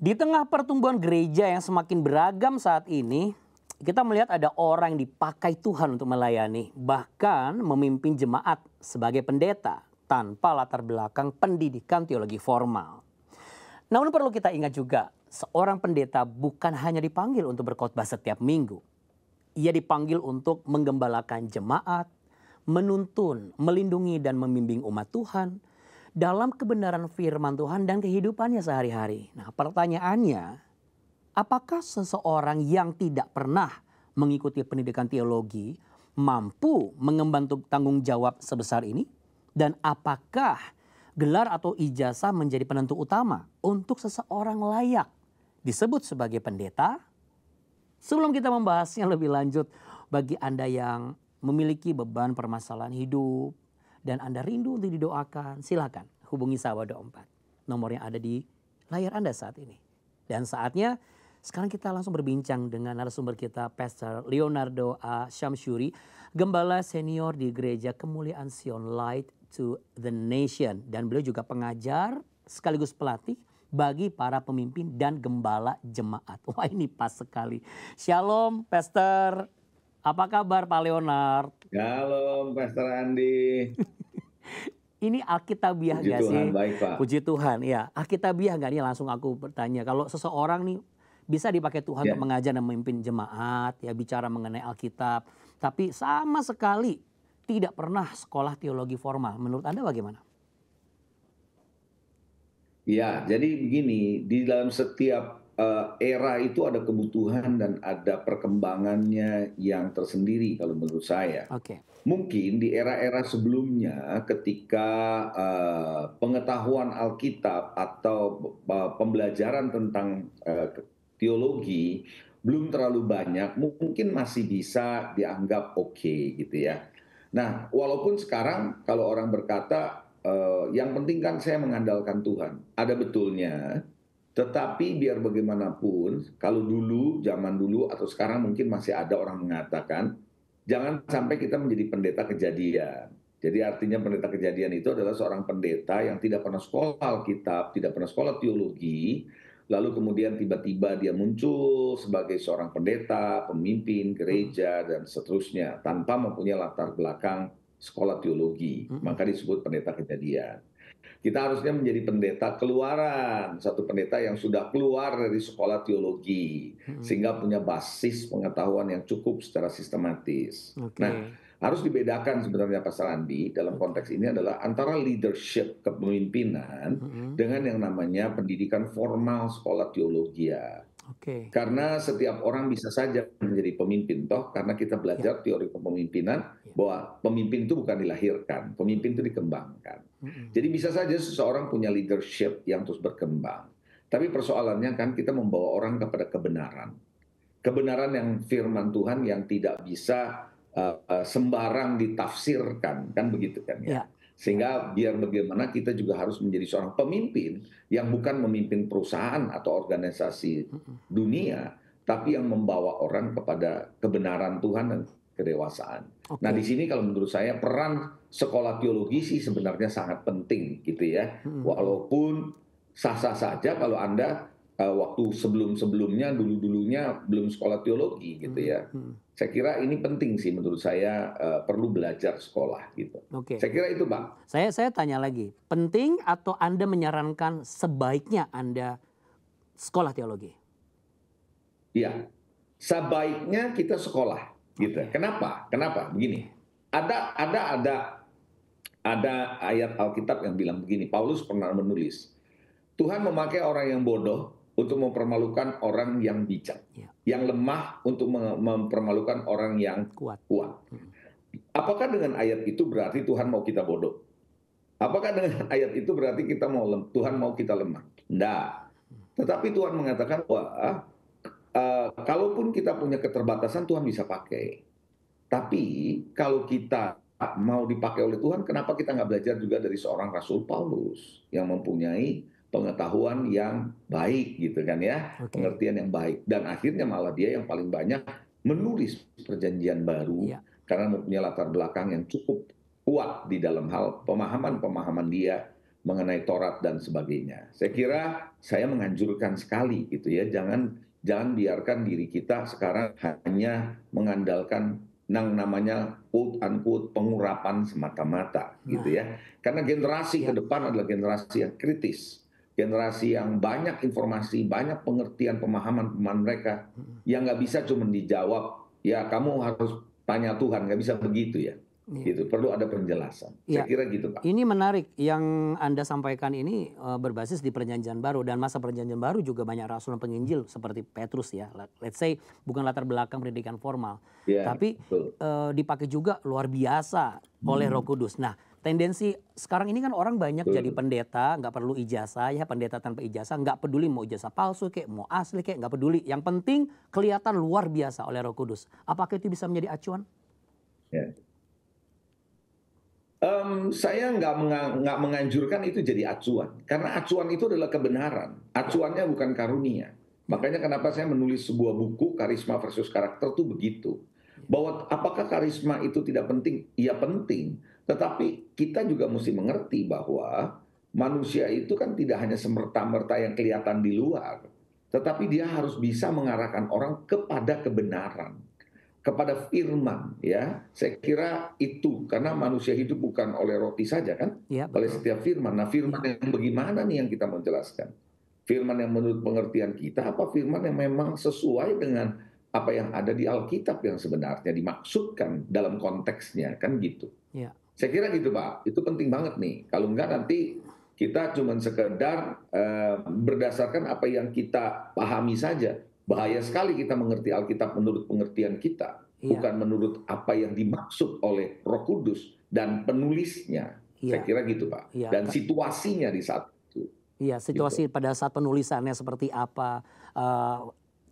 Di tengah pertumbuhan gereja yang semakin beragam saat ini, kita melihat ada orang yang dipakai Tuhan untuk melayani, bahkan memimpin jemaat sebagai pendeta tanpa latar belakang pendidikan teologi formal. Namun perlu kita ingat juga, seorang pendeta bukan hanya dipanggil untuk berkhotbah setiap minggu. Ia dipanggil untuk menggembalakan jemaat, menuntun, melindungi dan membimbing umat Tuhan dalam kebenaran firman Tuhan dan kehidupannya sehari-hari. Nah, pertanyaannya, apakah seseorang yang tidak pernah mengikuti pendidikan teologi mampu mengemban tanggung jawab sebesar ini? Dan apakah gelar atau ijazah menjadi penentu utama untuk seseorang layak disebut sebagai pendeta? Sebelum kita membahasnya lebih lanjut, bagi Anda yang memiliki beban permasalahan hidup dan Anda rindu untuk didoakan, silakan hubungi Sahabat Doa 4. Nomor yang ada di layar Anda saat ini. Dan saatnya sekarang kita langsung berbincang dengan narasumber kita, Pastor Leonardo A. Syamsyuri, Gembala Senior di Gereja Kemuliaan Sion Light to the Nation. Dan beliau juga pengajar sekaligus pelatih bagi para pemimpin dan gembala jemaat. Wah, ini pas sekali. Shalom Pastor, apa kabar Pak Leonard? Shalom Pastor Andi. Ini Alkitabiah Puji gak Tuhan, sih? baik Pak. Puji Tuhan, ya. Alkitabiah gak nih, langsung aku bertanya. Kalau seseorang nih bisa dipakai Tuhan untuk mengajar dan memimpin jemaat, ya bicara mengenai Alkitab. Tapi sama sekali tidak pernah sekolah teologi formal. Menurut Anda bagaimana? Ya, jadi begini, di dalam setiap era itu ada kebutuhan dan ada perkembangannya yang tersendiri kalau menurut saya. Oke. Mungkin di era-era sebelumnya ketika pengetahuan Alkitab atau pembelajaran tentang teologi belum terlalu banyak, mungkin masih bisa dianggap oke gitu ya. Nah, walaupun sekarang kalau orang berkata yang penting kan saya mengandalkan Tuhan, ada betulnya. Tetapi biar bagaimanapun, kalau dulu, zaman dulu atau sekarang mungkin masih ada orang mengatakan, jangan sampai kita menjadi pendeta kejadian. Jadi artinya pendeta kejadian itu adalah seorang pendeta yang tidak pernah sekolah Alkitab, tidak pernah sekolah teologi, lalu kemudian tiba-tiba dia muncul sebagai seorang pendeta, pemimpin gereja, dan seterusnya, tanpa mempunyai latar belakang sekolah teologi. Maka disebut pendeta kejadian. Kita harusnya menjadi pendeta keluaran, satu pendeta yang sudah keluar dari sekolah teologi, sehingga punya basis pengetahuan yang cukup secara sistematis. Nah, harus dibedakan sebenarnya Pak Sarandi dalam konteks ini adalah antara leadership kepemimpinan dengan yang namanya pendidikan formal sekolah teologi. Karena setiap orang bisa saja menjadi pemimpin, toh karena kita belajar teori kepemimpinan bahwa pemimpin itu bukan dilahirkan, pemimpin itu dikembangkan. Jadi bisa saja seseorang punya leadership yang terus berkembang. Tapi persoalannya kan kita membawa orang kepada kebenaran. Kebenaran yang firman Tuhan yang tidak bisa sembarang ditafsirkan, kan begitu kan ya. Sehingga biar bagaimana kita juga harus menjadi seorang pemimpin yang bukan memimpin perusahaan atau organisasi dunia, tapi yang membawa orang kepada kebenaran Tuhan dan kedewasaan. Nah, di sini kalau menurut saya peran sekolah teologi sih sebenarnya sangat penting gitu ya. Walaupun sah-sah saja kalau Anda waktu sebelum-sebelumnya, dulu-dulunya belum sekolah teologi gitu ya. Saya kira ini penting sih menurut saya, perlu belajar sekolah gitu. Saya kira itu Pak. Saya tanya lagi, penting atau Anda menyarankan sebaiknya Anda sekolah teologi? Iya, sebaiknya kita sekolah gitu. Kenapa? Begini, ada ayat Alkitab yang bilang begini, Paulus pernah menulis, Tuhan memakai orang yang bodoh untuk mempermalukan orang yang bijak, yang lemah untuk mempermalukan orang yang kuat. Apakah dengan ayat itu berarti Tuhan mau kita bodoh? Apakah dengan ayat itu berarti Tuhan mau kita lemah? Tidak. Tetapi Tuhan mengatakan bahwa kalaupun kita punya keterbatasan, Tuhan bisa pakai. Tapi kalau kita mau dipakai oleh Tuhan, kenapa kita nggak belajar juga dari seorang Rasul Paulus yang mempunyai pengetahuan yang baik gitu kan ya, pengertian yang baik, dan akhirnya malah dia yang paling banyak menulis perjanjian baru karena mempunyai latar belakang yang cukup kuat di dalam hal pemahaman dia mengenai Taurat dan sebagainya. Saya kira saya menganjurkan sekali gitu ya, jangan biarkan diri kita sekarang hanya mengandalkan yang namanya quote unquote pengurapan semata-mata gitu Nah, ya. Karena generasi ke ya, depan adalah generasi yang kritis, generasi yang banyak informasi, banyak pengertian, pemahaman mereka yang nggak bisa cuma dijawab, ya kamu harus tanya Tuhan, nggak bisa begitu ya. iya. Gitu, perlu ada penjelasan. Saya Iya, kira gitu, Pak. ini menarik yang Anda sampaikan ini berbasis di Perjanjian Baru dan masa Perjanjian Baru juga banyak rasul dan penginjil seperti Petrus ya. Let's say bukan latar belakang pendidikan formal, Ya, tapi betul. dipakai juga luar biasa oleh Roh Kudus. Nah, tendensi sekarang ini kan orang banyak jadi Betul. pendeta, nggak perlu ijazah ya, pendeta tanpa ijazah, nggak peduli mau ijazah palsu kayak mau asli kayak nggak peduli. Yang penting kelihatan luar biasa oleh Roh Kudus. Apakah itu bisa menjadi acuan? Ya. Saya nggak menganjurkan itu jadi acuan, karena acuan itu adalah kebenaran. Acuannya bukan karunia. Ya, Makanya kenapa saya menulis sebuah buku Karisma versus Karakter tuh begitu. Bahwa apakah karisma itu tidak penting? Iya penting. Tetapi kita juga mesti mengerti bahwa manusia itu kan tidak hanya semerta-merta yang kelihatan di luar, tetapi dia harus bisa mengarahkan orang kepada kebenaran, kepada firman, ya. Saya kira itu karena manusia hidup bukan oleh roti saja kan, ya oleh betul. setiap firman. Nah, firman Ya. yang bagaimana nih yang kita mau jelaskan? Firman yang menurut pengertian kita, apa firman yang memang sesuai dengan apa yang ada di Alkitab yang sebenarnya dimaksudkan dalam konteksnya, kan gitu. Ya. Saya kira gitu, Pak. Itu penting banget nih. Kalau enggak nanti kita cuma sekedar berdasarkan apa yang kita pahami saja. Bahaya sekali kita mengerti Alkitab menurut pengertian kita, Iya, bukan menurut apa yang dimaksud oleh Roh Kudus dan penulisnya. Saya iya, kira gitu, Pak. iya, Dan situasinya di saat itu, iya, gitu. situasi pada saat penulisannya seperti apa, eee,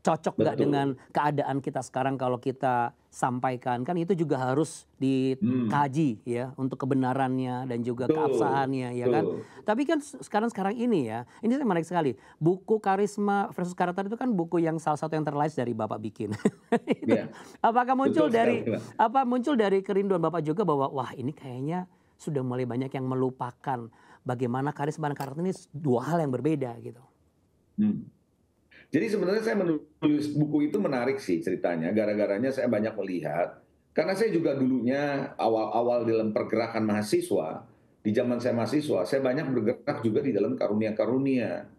cocok nggak dengan Betul. keadaan kita sekarang kalau kita sampaikan, kan itu juga harus Hmm, dikaji ya, untuk kebenarannya dan juga betul, keabsahannya, ya kan. betul. Tapi kan sekarang-sekarang ini ya, ini menarik sekali, buku Karisma versus Karakter itu kan buku yang salah satu yang terlaris dari Bapak bikin. Itu, Ya, apakah betul sekali, Pak. muncul dari kerinduan Bapak juga bahwa, wah ini kayaknya sudah mulai banyak yang melupakan bagaimana karisma dan karakter ini dua hal yang berbeda gitu. Hmm. Jadi sebenarnya saya menulis buku itu menarik sih ceritanya. Gara-garanya saya banyak melihat. Karena saya juga dulunya awal-awal dalam pergerakan mahasiswa, di zaman saya mahasiswa, saya banyak bergerak juga di dalam karunia-karunia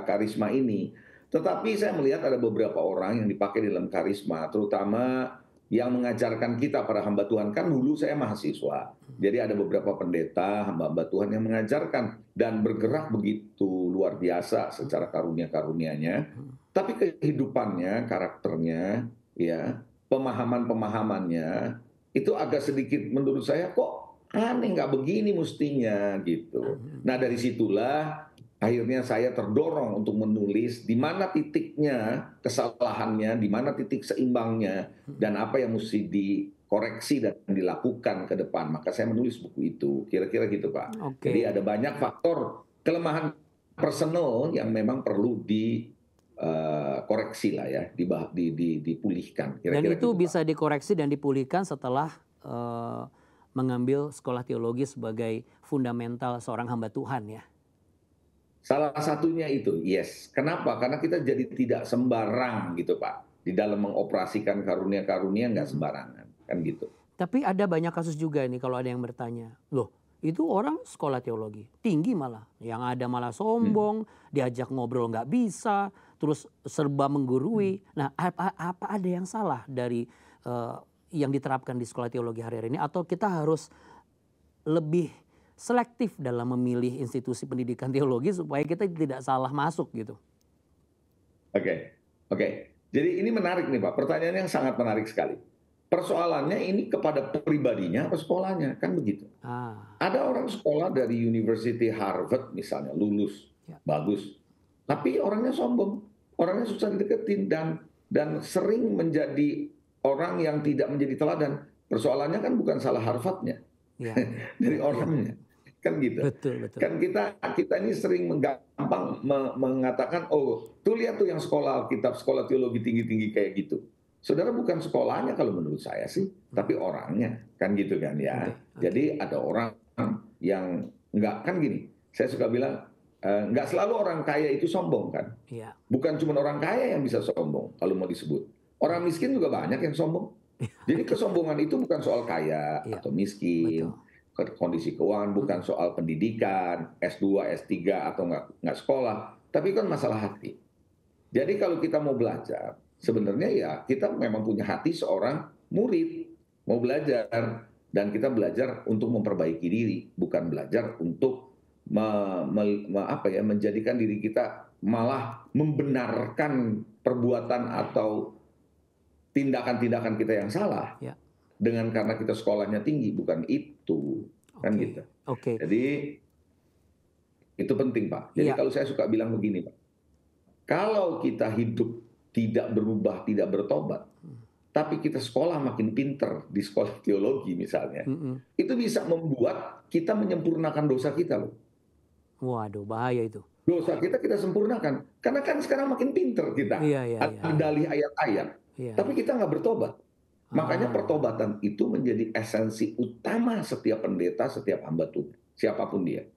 karisma ini. Tetapi saya melihat ada beberapa orang yang dipakai dalam karisma, terutama yang mengajarkan kita para hamba Tuhan. Kan dulu saya mahasiswa, jadi ada beberapa pendeta, hamba-hamba Tuhan yang mengajarkan dan bergerak begitu luar biasa secara karunia-karunianya. Tapi kehidupannya, karakternya, ya, pemahaman-pemahamannya itu agak sedikit menurut saya kok aneh, nggak begini mestinya gitu. Nah dari situlah akhirnya saya terdorong untuk menulis di mana titiknya kesalahannya, di mana titik seimbangnya, dan apa yang mesti dikoreksi dan dilakukan ke depan. Maka saya menulis buku itu, kira-kira gitu Pak. Jadi Oke. ada banyak faktor kelemahan personal yang memang perlu dikoreksi lah ya, dipulihkan, Dan kira-kira itu gitu Pak. bisa dikoreksi dan dipulihkan setelah eh, mengambil sekolah teologi sebagai fundamental seorang hamba Tuhan ya. Salah satunya itu, yes. Kenapa? Karena kita jadi tidak sembarang gitu Pak. Di dalam mengoperasikan karunia-karunia nggak sembarangan, kan gitu. Tapi ada banyak kasus juga nih kalau ada yang bertanya, loh itu orang sekolah teologi, tinggi malah. Yang ada malah Hmm. sombong, diajak ngobrol nggak bisa, terus serba menggurui. Nah apa ada yang salah dari eh, yang diterapkan di sekolah teologi hari-hari ini? Atau kita harus lebih selektif dalam memilih institusi pendidikan teologi supaya kita tidak salah masuk gitu? Oke, oke. Jadi ini menarik nih Pak, pertanyaan yang sangat menarik sekali. Persoalannya ini kepada pribadinya atau sekolahnya, kan begitu. Ah, Ada orang sekolah dari University Harvard misalnya, lulus, ya, bagus. Tapi orangnya sombong, orangnya susah dideketin dan sering menjadi orang yang tidak menjadi teladan. Persoalannya kan bukan salah Harvardnya, ya, ya, dari ya, ya. orangnya. Kan gitu. Betul, betul. Kan kita ini sering gampang mengatakan, oh, tuh lihat tuh yang sekolah Alkitab, sekolah teologi tinggi-tinggi kayak gitu. Saudara, bukan sekolahnya kalau menurut saya sih, tapi orangnya, kan gitu kan Oke, ya. oke. Jadi ada orang yang enggak, kan gini. saya suka bilang, nggak selalu orang kaya itu sombong kan. Iya. Bukan cuma orang kaya yang bisa sombong kalau mau disebut. Orang miskin juga banyak yang sombong. Jadi kesombongan itu bukan soal kaya Iya. atau miskin, Betul. kondisi keuangan, bukan soal pendidikan, S2, S3 atau nggak sekolah, tapi kan masalah hati. Jadi kalau kita mau belajar, sebenarnya ya kita memang punya hati seorang murid, mau belajar, dan kita belajar untuk memperbaiki diri, bukan belajar untuk menjadikan diri kita malah membenarkan perbuatan atau tindakan-tindakan kita yang salah. Ya. Dengan karena kita sekolahnya tinggi, bukan itu. Kan Oke. gitu. Oke. Jadi itu penting, Pak. Jadi Iya. kalau saya suka bilang begini, Pak. Kalau kita hidup tidak berubah, tidak bertobat, tapi kita sekolah makin pinter di sekolah teologi misalnya, itu bisa membuat kita menyempurnakan dosa kita loh. Waduh, bahaya itu. Dosa kita sempurnakan. Karena kan sekarang makin pinter kita. Iya. Ada dalih ayat-ayat. Iya. Tapi kita nggak bertobat. Makanya pertobatan itu menjadi esensi utama setiap pendeta, setiap hamba Tuhan, siapapun dia.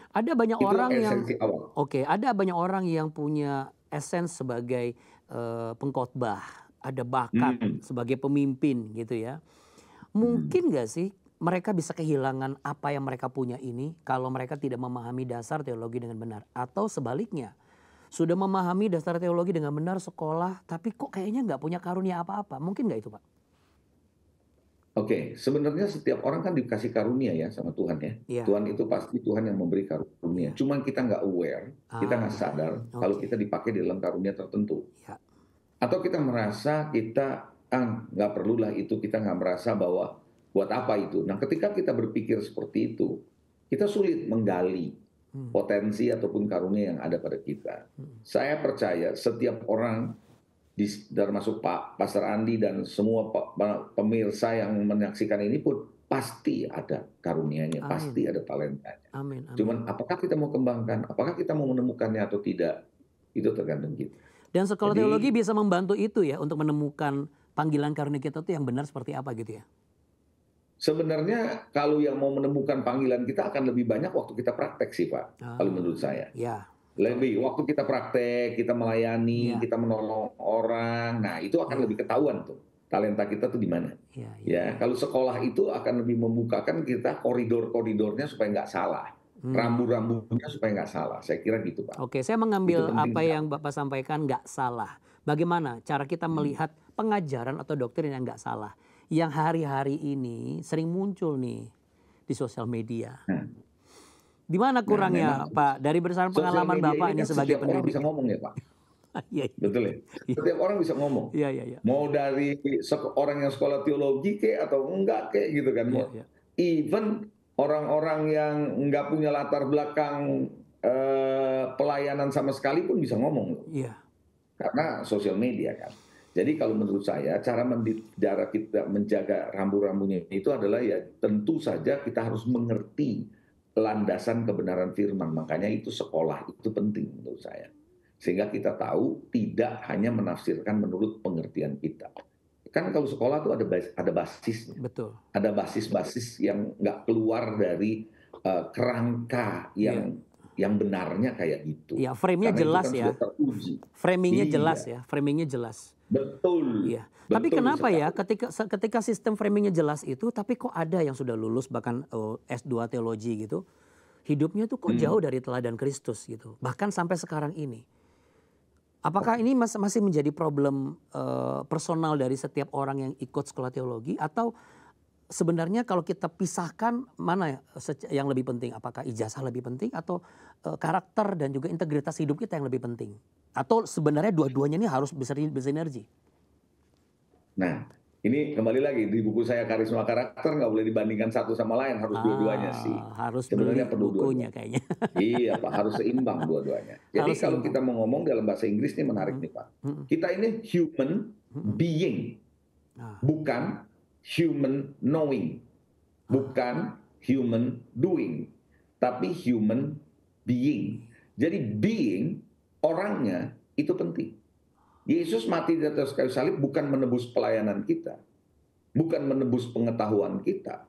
Ada banyak Itulah orang yang esensi awal. ada banyak orang yang punya esens sebagai pengkhotbah, ada bakat sebagai pemimpin gitu ya. Mungkin nggak sih mereka bisa kehilangan apa yang mereka punya ini kalau mereka tidak memahami dasar teologi dengan benar, atau sebaliknya sudah memahami dasar teologi dengan benar sekolah, tapi kok kayaknya nggak punya karunia apa-apa. Mungkin nggak itu, Pak? Oke, sebenarnya setiap orang kan dikasih karunia ya sama Tuhan ya. Iya. Tuhan itu pasti Tuhan yang memberi karunia. Cuman kita nggak aware, kita nggak sadar kalau kita dipakai di dalam karunia tertentu. Ya. Atau kita merasa kita nggak perlulah itu, kita nggak merasa bahwa buat apa itu. Nah, ketika kita berpikir seperti itu, kita sulit menggali potensi ataupun karunia yang ada pada kita. Saya percaya setiap orang, termasuk Pak Pastor Andi dan semua pemirsa yang menyaksikan ini pun pasti ada karunianya, pasti ada talentanya. Amin. Cuman apakah kita mau kembangkan, apakah kita mau menemukannya atau tidak, itu tergantung kita. Dan sekolah teologi bisa membantu itu ya untuk menemukan panggilan karunia kita tuh yang benar seperti apa gitu ya. Sebenarnya kalau yang mau menemukan panggilan kita akan lebih banyak waktu kita praktek sih Pak, kalau menurut saya. Ya. Lebih waktu kita praktek, kita melayani, kita menolong orang, nah itu akan lebih ketahuan tuh talenta kita tuh di mana. Ya, kalau sekolah itu akan lebih membukakan kita koridor-koridornya supaya nggak salah, rambu-rambunya supaya nggak salah. Saya kira gitu Pak. Oke, saya mengambil apa yang Bapak sampaikan, nggak salah. Bagaimana cara kita melihat pengajaran atau doktrin yang nggak salah, yang hari-hari ini sering muncul nih di sosial media. Di mana kurangnya, Pak? Dari berdasarkan pengalaman Bapak ini sebagai pendidik. Setiap orang bisa ngomong ya, Pak. Betul ya? Setiap orang bisa ngomong. Iya. Mau dari orang yang sekolah teologi kayak atau enggak kayak gitu kan. Even orang-orang yang enggak punya latar belakang pelayanan sama sekali pun bisa ngomong. Iya. Karena sosial media kan. Jadi kalau menurut saya cara kita menjaga rambu-rambunya itu adalah ya tentu saja kita harus mengerti landasan kebenaran firman. Makanya itu sekolah itu penting menurut saya. Sehingga kita tahu tidak hanya menafsirkan menurut pengertian kita. Kan kalau sekolah tuh ada basisnya. Betul. Ada basis-basis yang nggak keluar dari kerangka yang benarnya kayak gitu. Iya, frame-nya jelas ya. Framingnya jelas ya. Framingnya jelas. Betul. Iya. Tapi kenapa ya ketika sistem framingnya jelas itu, tapi kok ada yang sudah lulus bahkan S2 teologi gitu, hidupnya tuh kok jauh dari teladan Kristus gitu. Bahkan sampai sekarang ini. Apakah ini masih menjadi problem personal dari setiap orang yang ikut sekolah teologi, atau sebenarnya kalau kita pisahkan mana yang lebih penting? Apakah ijazah lebih penting atau karakter dan juga integritas hidup kita yang lebih penting? Atau sebenarnya dua-duanya ini harus bersinergi? Nah, ini kembali lagi di buku saya Karisma Karakter nggak boleh dibandingkan satu sama lain, harus dua-duanya sih. Harus sebenarnya beli perlu bukunya dua-duanya. kayaknya. Iya Pak, harus seimbang dua-duanya. Jadi kalau kita mau ngomong dalam bahasa Inggris ini menarik nih Pak. Kita ini human being, bukan human knowing, bukan human doing, tapi human being. Jadi being, orangnya itu penting. Yesus mati di atas kayu salib bukan menebus pelayanan kita, bukan menebus pengetahuan kita,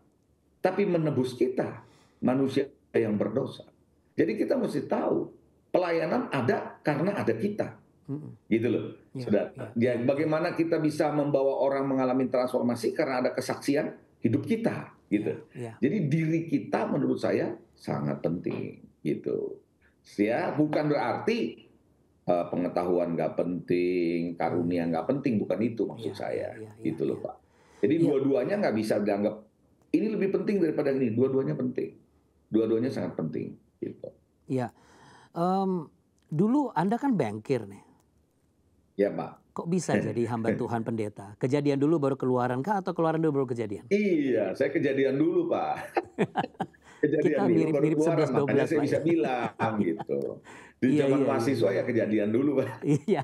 tapi menebus kita, manusia yang berdosa. Jadi kita mesti tahu pelayanan ada karena ada kita, Mm-mm. gitu loh. Ya, Saudara. ya, Ya, ya, ya, bagaimana kita bisa membawa orang mengalami transformasi karena ada kesaksian hidup kita, ya, gitu. ya, Jadi diri kita menurut saya sangat penting, gitu. Ya, bukan berarti pengetahuan nggak penting, karunia hmm, nggak penting, bukan itu maksud ya, ya, saya, ya, ya, gitu loh ya, Pak. Jadi ya, dua-duanya nggak bisa dianggap ini lebih penting daripada ini, dua-duanya penting, dua-duanya sangat penting, gitu. ya. Em, Dulu Anda kan bankir nih. Ya Pak. Kok bisa jadi hamba Tuhan pendeta? Kejadian dulu baru keluaran kah atau keluaran dulu baru kejadian? Iya, saya kejadian dulu Pak. Kejadian Kita dulu baru mirip-mirip keluaran, sebelas dua makanya belas saya Pak bisa ya. bilang gitu. Di Iya, zaman iya, iya, mahasiswa iya, ya iya. kejadian dulu Pak. Iya,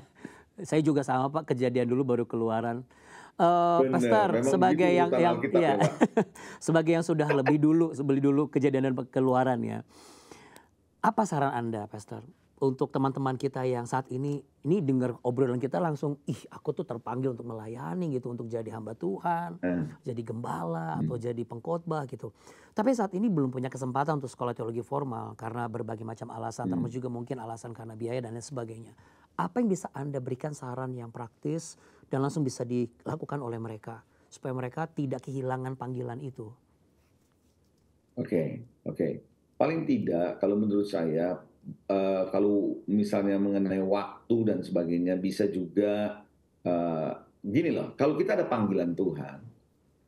saya juga sama Pak, kejadian dulu baru keluaran. Bener, Pastor, memang begitu sebagai urutan yang Alkitab ya, ya Pak. sebagai yang sudah lebih dulu kejadian dan keluaran ya. Apa saran Anda, Pastor, untuk teman-teman kita yang saat ini dengar obrolan kita langsung, ih aku tuh terpanggil untuk melayani gitu, untuk jadi hamba Tuhan, Nah, jadi gembala atau hmm, jadi pengkhotbah gitu. Tapi saat ini belum punya kesempatan untuk sekolah teologi formal karena berbagai macam alasan, hmm. termasuk juga mungkin alasan karena biaya dan lain sebagainya. Apa yang bisa Anda berikan saran yang praktis dan langsung bisa dilakukan oleh mereka supaya mereka tidak kehilangan panggilan itu? Oke, oke. Paling tidak kalau menurut saya, kalau misalnya mengenai waktu dan sebagainya bisa juga, eee, gini loh, kalau kita ada panggilan Tuhan,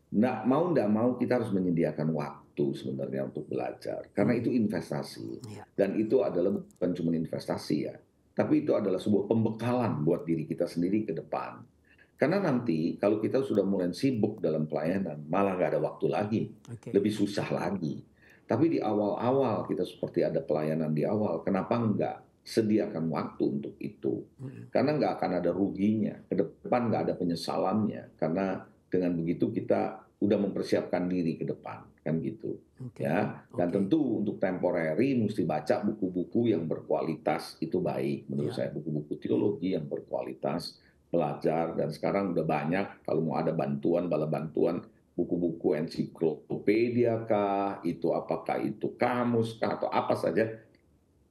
nggak mau kita harus menyediakan waktu sebenarnya untuk belajar, karena Hmm, itu investasi. ya, Dan itu adalah bukan cuma investasi ya, tapi itu adalah sebuah pembekalan buat diri kita sendiri ke depan. Karena nanti kalau kita sudah mulai sibuk dalam pelayanan, malah nggak ada waktu lagi, oke. lebih susah lagi. Tapi di awal-awal kita seperti ada pelayanan di awal, kenapa nggak sediakan waktu untuk itu? Mm-mm. Karena nggak akan ada ruginya, ke depan nggak ada penyesalannya, karena dengan begitu kita udah mempersiapkan diri ke depan, kan gitu. Oke, Ya, dan oke, tentu untuk temporary mesti baca buku-buku yang berkualitas, itu baik menurut ya. saya, buku-buku teologi yang berkualitas, belajar. Dan sekarang udah banyak kalau mau ada bantuan, bala bantuan, buku-buku ensiklopedia kah, itu apakah itu kamus kah, atau apa saja,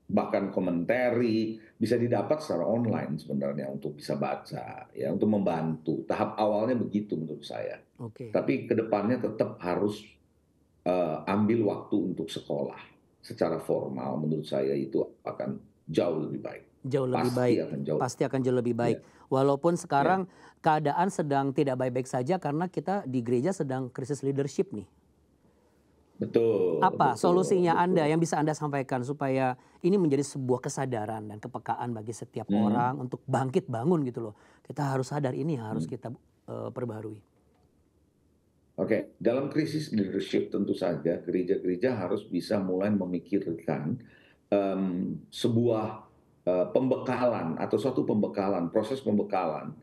bahkan komentari bisa didapat secara online sebenarnya untuk bisa baca, ya, untuk membantu. Tahap awalnya begitu menurut saya. Oke, Tapi kedepannya tetap harus ambil waktu untuk sekolah secara formal. Menurut saya itu akan jauh lebih baik. jauh lebih Pasti baik. akan jauh. Pasti akan jauh lebih Ya, baik. Walaupun ya, sekarang keadaan sedang tidak baik-baik saja karena kita di gereja sedang krisis leadership nih. betul, Apa betul, solusinya Anda betul. yang bisa Anda sampaikan supaya ini menjadi sebuah kesadaran dan kepekaan bagi setiap Hmm, orang untuk bangkit bangun gitu loh. Kita harus sadar ini harus hmm. kita perbaharui. Oke, dalam krisis leadership tentu saja gereja-gereja harus bisa mulai memikirkan sebuah pembekalan atau suatu pembekalan, proses pembekalan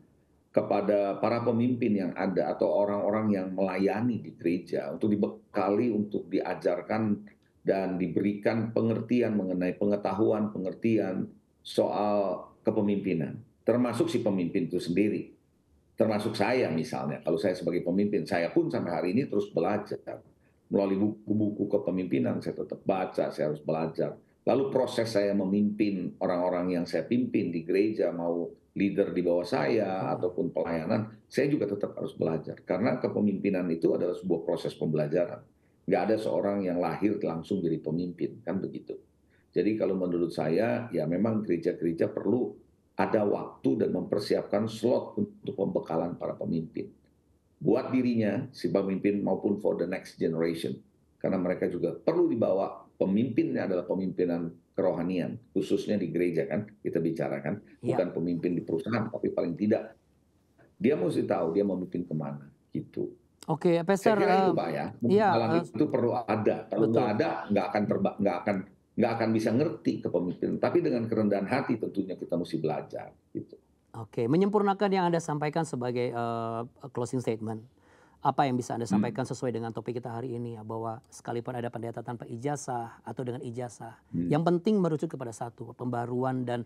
kepada para pemimpin yang ada atau orang-orang yang melayani di gereja untuk dibekali, untuk diajarkan dan diberikan pengertian mengenai pengetahuan, pengertian soal kepemimpinan, termasuk si pemimpin itu sendiri. Termasuk saya misalnya, kalau saya sebagai pemimpin, saya pun sampai hari ini terus belajar. Melalui buku-buku kepemimpinan, saya tetap baca, saya harus belajar. Lalu proses saya memimpin orang-orang yang saya pimpin di gereja, mau leader di bawah saya, Mm-mm. ataupun pelayanan, saya juga tetap harus belajar. Karena kepemimpinan itu adalah sebuah proses pembelajaran. Nggak ada seorang yang lahir langsung jadi pemimpin, kan begitu. Jadi kalau menurut saya, ya memang gereja-gereja perlu ada waktu dan mempersiapkan slot untuk pembekalan para pemimpin. Buat dirinya, si pemimpin maupun for the next generation. Karena mereka juga perlu dibawa, pemimpinnya adalah pemimpinan kerohanian, khususnya di gereja kan, kita bicarakan. Ya, Bukan pemimpin di perusahaan, tapi paling tidak, dia mesti tahu dia memimpin kemana, gitu. oke, Saya Pastor. kira itu Pak ya, Ya, pembekalan itu perlu ada. Kalau nggak betul. ada, nggak akan bisa ngerti kepemimpinan. Tapi dengan kerendahan hati tentunya kita mesti belajar. Gitu. Oke, menyempurnakan yang Anda sampaikan sebagai closing statement. Apa yang bisa Anda Hmm, sampaikan sesuai dengan topik kita hari ini ya, bahwa sekalipun ada pendeta tanpa ijazah atau dengan ijazah, hmm, yang penting merujuk kepada satu, pembaruan dan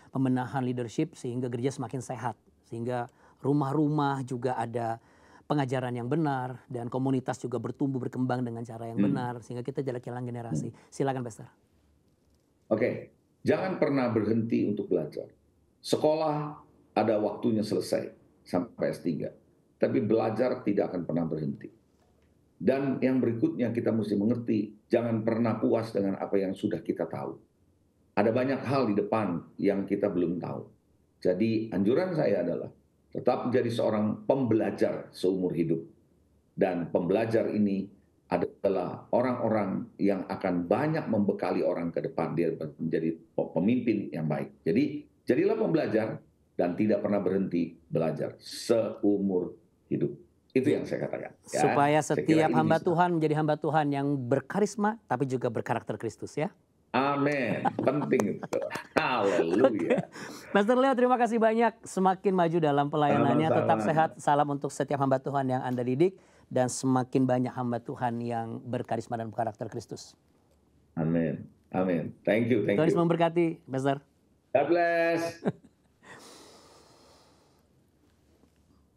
pembenahan leadership sehingga gereja semakin sehat, sehingga rumah-rumah juga ada pengajaran yang benar dan komunitas juga bertumbuh berkembang dengan cara yang hmm, benar sehingga kita jalan-jalan generasi. hmm. Silakan Pastor. Oke, jangan pernah berhenti untuk belajar. Sekolah ada waktunya selesai sampai S3, tapi belajar tidak akan pernah berhenti. Dan yang berikutnya kita mesti mengerti, jangan pernah puas dengan apa yang sudah kita tahu. Ada banyak hal di depan yang kita belum tahu. Jadi anjuran saya adalah tetap menjadi seorang pembelajar seumur hidup. Dan pembelajar ini adalah orang-orang yang akan banyak membekali orang ke depan, dia menjadi pemimpin yang baik. Jadi jadilah pembelajar dan tidak pernah berhenti belajar seumur hidup. Itu yang saya katakan. Ya, Supaya saya kira setiap ini hamba bisa. Tuhan menjadi hamba Tuhan yang berkarisma tapi juga berkarakter Kristus ya. Amin. Penting itu. Oke. Haleluya. Pastor Leo terima kasih banyak. Semakin maju dalam pelayanannya. Tetap Sama-sama. sehat. Salam untuk setiap hamba Tuhan yang Anda didik. Dan semakin banyak hamba Tuhan yang berkarisma dan berkarakter Kristus. Amin. Amin. Thank you. Thank Tuhan Yesus you. memberkati. Pastor. God bless.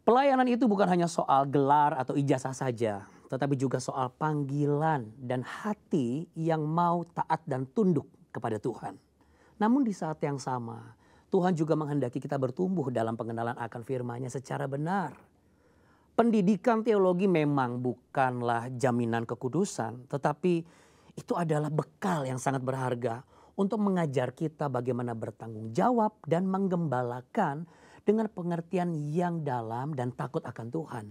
Pelayanan itu bukan hanya soal gelar atau ijazah saja, tetapi juga soal panggilan dan hati yang mau taat dan tunduk kepada Tuhan. Namun di saat yang sama, Tuhan juga menghendaki kita bertumbuh dalam pengenalan akan firman-Nya secara benar. Pendidikan teologi memang bukanlah jaminan kekudusan, tetapi itu adalah bekal yang sangat berharga untuk mengajar kita bagaimana bertanggung jawab dan menggembalakan dengan pengertian yang dalam dan takut akan Tuhan.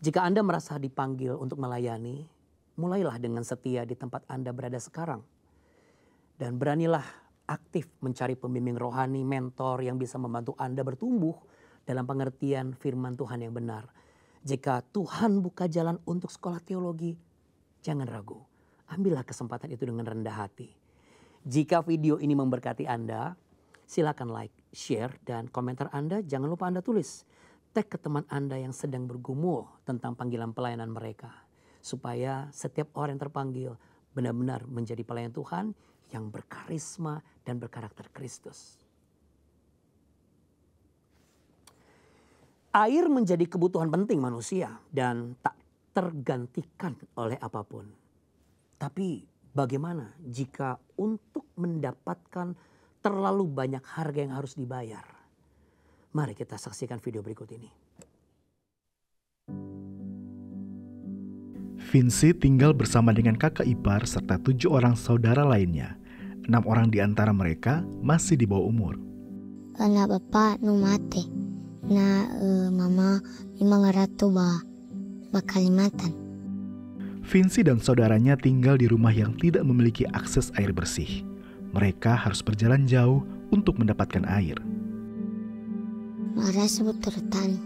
Jika Anda merasa dipanggil untuk melayani, mulailah dengan setia di tempat Anda berada sekarang. Dan beranilah aktif mencari pembimbing rohani, mentor yang bisa membantu Anda bertumbuh dalam pengertian firman Tuhan yang benar. Jika Tuhan buka jalan untuk sekolah teologi, jangan ragu. Ambillah kesempatan itu dengan rendah hati. Jika video ini memberkati Anda, silakan like, share, dan komentar Anda jangan lupa Anda tulis. Tag ke teman Anda yang sedang bergumul tentang panggilan pelayanan mereka. Supaya setiap orang yang terpanggil benar-benar menjadi pelayan Tuhan yang berkarisma dan berkarakter Kristus. Air menjadi kebutuhan penting manusia dan tak tergantikan oleh apapun. Tapi bagaimana jika untuk mendapatkan terlalu banyak harga yang harus dibayar? Mari kita saksikan video berikut ini. Vinci tinggal bersama dengan kakak ipar serta 7 orang saudara lainnya. 6 orang di antara mereka masih di bawah umur. Anak bapak nu mate, na mama memang ratu ba Kalimantan. Vinci dan saudaranya tinggal di rumah yang tidak memiliki akses air bersih. Mereka harus berjalan jauh untuk mendapatkan air. Mara sebut tertan,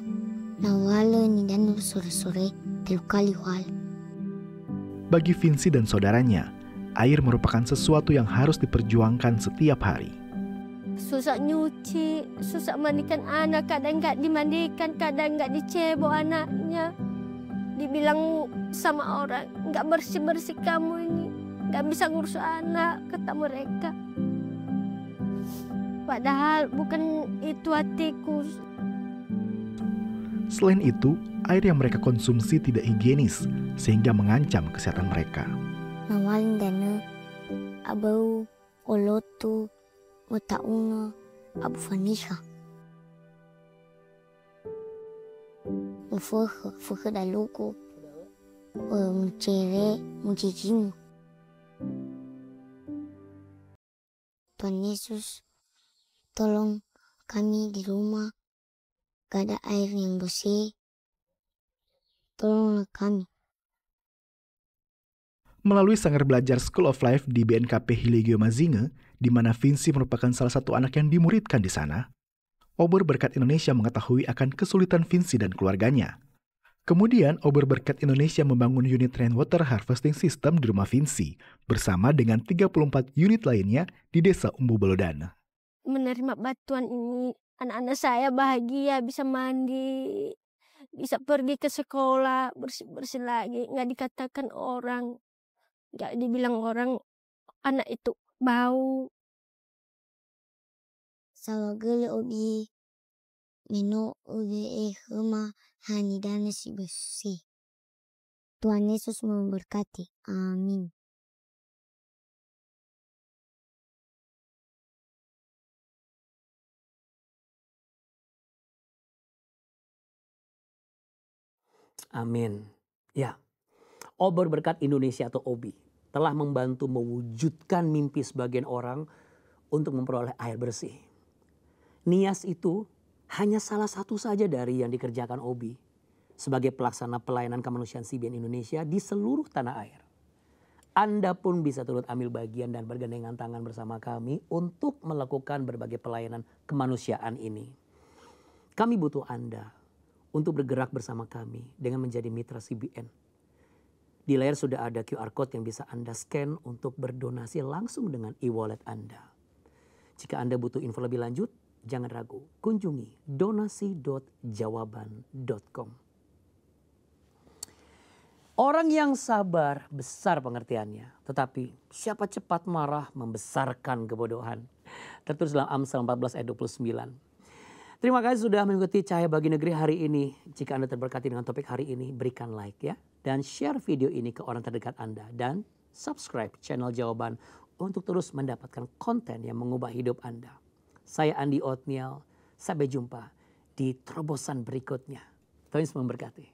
na wala ni dan sore-sore telukali wal. Bagi Vinci dan saudaranya, air merupakan sesuatu yang harus diperjuangkan setiap hari. Susah nyuci, susah mandikan anak, kadang nggak dimandikan, kadang nggak dicebok anaknya. Dibilang sama orang, nggak bersih-bersih kamu ini, nggak bisa ngurus anak, kata mereka. Padahal bukan itu hatiku. Selain itu, air yang mereka konsumsi tidak higienis sehingga mengancam kesehatan mereka. Na wal dana abau olotu watauna abu fanisha. Fuha daluku mencere mencijimu. Tuhan Yesus, tolong kami di rumah gak ada air yang bersih. Tolonglah kami. Melalui Sanggar Belajar School of Life di BNKP Hilegio Mazinge, di mana Vinci merupakan salah satu anak yang dimuridkan di sana, Obor Berkat Indonesia mengetahui akan kesulitan Vinci dan keluarganya. Kemudian, Obor Berkat Indonesia membangun unit rainwater harvesting system di rumah Vinci, bersama dengan 34 unit lainnya di Desa Umbu Belodana. Menerima bantuan ini, anak-anak saya bahagia, bisa mandi, bisa pergi ke sekolah, bersih-bersih lagi. Nggak dikatakan orang, nggak dibilang orang, anak itu bau. Sawagele obi meno obi hema hani dana si bersih. Tuhan Yesus memberkati. Amin. Amin. Ya, Obor Berkat Indonesia atau OBI telah membantu mewujudkan mimpi sebagian orang untuk memperoleh air bersih. Nias itu hanya salah satu saja dari yang dikerjakan OBI sebagai pelaksana pelayanan kemanusiaan CBN Indonesia di seluruh tanah air. Anda pun bisa turut ambil bagian dan bergandengan tangan bersama kami untuk melakukan berbagai pelayanan kemanusiaan ini. Kami butuh Anda untuk bergerak bersama kami dengan menjadi mitra CBN. Di layar sudah ada QR Code yang bisa Anda scan untuk berdonasi langsung dengan e-wallet Anda. Jika Anda butuh info lebih lanjut, jangan ragu, kunjungi donasi.jawaban.com. Orang yang sabar besar pengertiannya, tetapi siapa cepat marah membesarkan kebodohan. Tertulis dalam Amsal 14 ayat 29. Terima kasih sudah mengikuti Cahaya Bagi Negeri hari ini. Jika Anda terberkati dengan topik hari ini, berikan like ya. Dan share video ini ke orang terdekat Anda. Dan subscribe channel Jawaban untuk terus mendapatkan konten yang mengubah hidup Anda. Saya Andi Otniel, sampai jumpa di terobosan berikutnya. Tuhan Yesus memberkati.